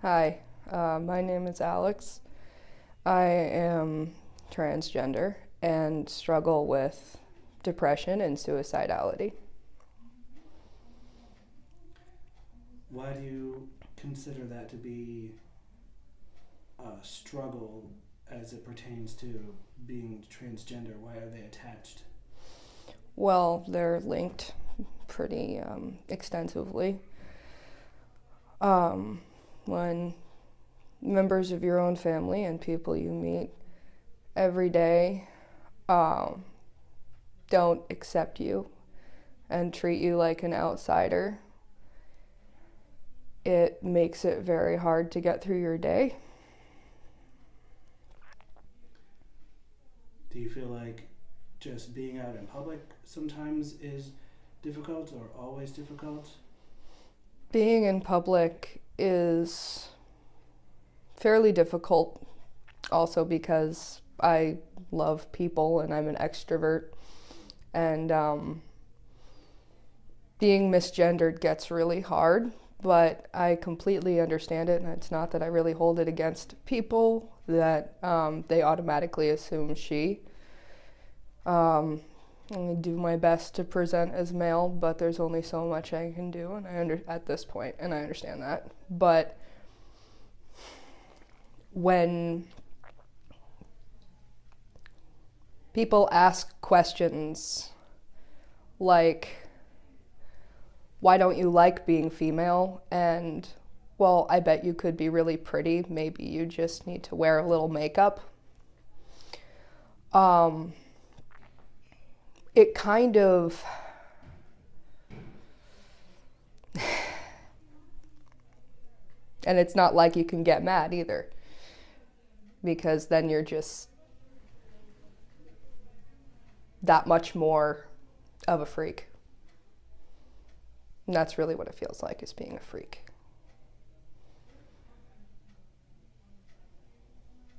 Hi, my name is Alex. I am transgender and struggle with depression and suicidality. Why do you consider that to be a struggle as it pertains to being transgender? Why are they attached? Well, they're linked pretty extensively. When members of your own family and people you meet every day um, don't accept you and treat you like an outsider, it makes it very hard to get through your day. Do you feel like just being out in public sometimes is difficult or always difficult? Being in public is fairly difficult also because I love people and I'm an extrovert, and being misgendered gets really hard, but I completely understand it, and it's not that I really hold it against people that they automatically assume she. Um, I do my best to present as male, but there's only so much I can do, and at this point, and I understand that. But when people ask questions like, why don't you like being female? And, well, I bet you could be really pretty. Maybe you just need to wear a little makeup. Um, it kind of, and it's not like you can get mad either, because then you're just that much more of a freak. And that's really what it feels like, is being a freak.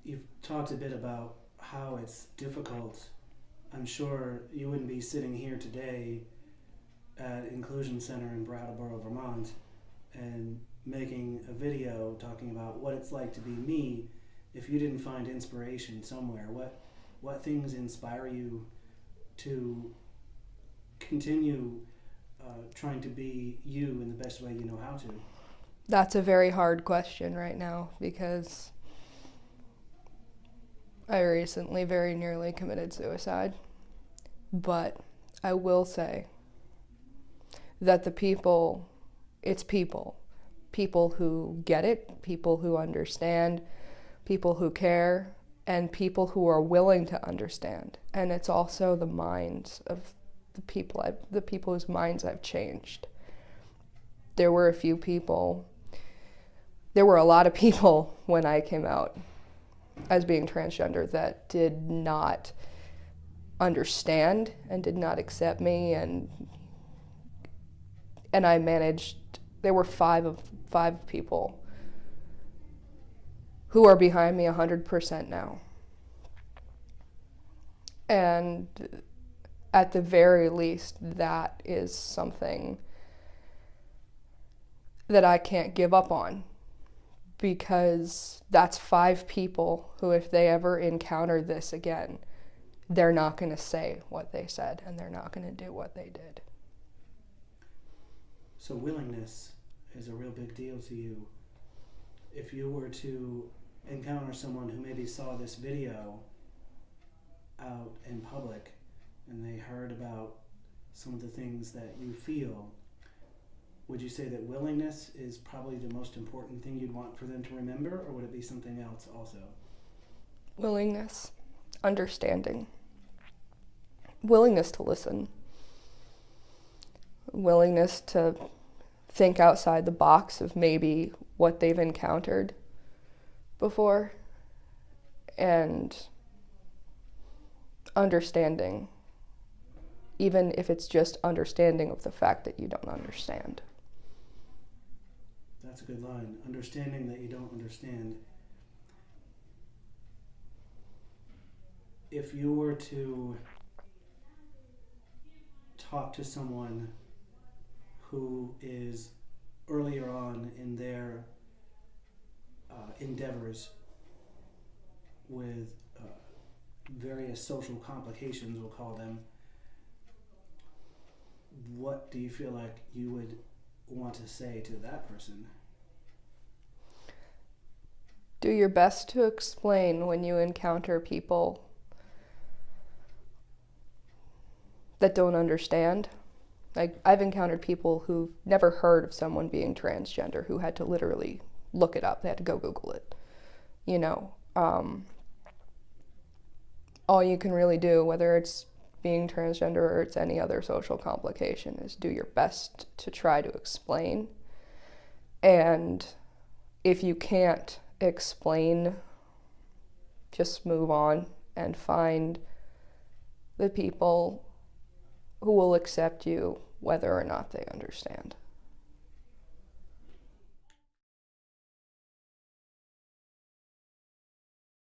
You've talked a bit about how it's difficult. I'm sure you wouldn't be sitting here today at Inclusion Center in Brattleboro, Vermont, and making a video talking about what it's like to be me if you didn't find inspiration somewhere. What things inspire you to continue trying to be you in the best way you know how to? That's a very hard question right now because I recently very nearly committed suicide. But I will say that it's people who get it, people who understand, people who care, and people who are willing to understand. And it's also the minds of the people whose minds I've changed. There were a few people, there were a lot of people when I came out as being transgender that did not understand and did not accept me, and I managed. There were five people who are behind me 100% now, and at the very least, that is something that I can't give up on, because that's five people who, if they ever encounter this again, they're not going to say what they said and they're not going to do what they did. So, willingness is a real big deal to you. If you were to encounter someone who maybe saw this video out in public and they heard about some of the things that you feel, would you say that willingness is probably the most important thing you'd want for them to remember, or would it be something else also? Willingness, understanding, willingness to listen, willingness to think outside the box of maybe what they've encountered before, and understanding, even if it's just understanding of the fact that you don't understand. That's a good line. Understanding that you don't understand. If you were to talk to someone who is earlier on in their endeavors with various social complications, we'll call them, what do you feel like you would want to say to that person? Do your best to explain when you encounter people that don't understand. Like, I've encountered people who've never heard of someone being transgender who had to literally look it up. They had to go Google it. You know, all you can really do, whether it's being transgender or it's any other social complication, is do your best to try to explain. And if you can't explain, just move on and find the people who will accept you whether or not they understand.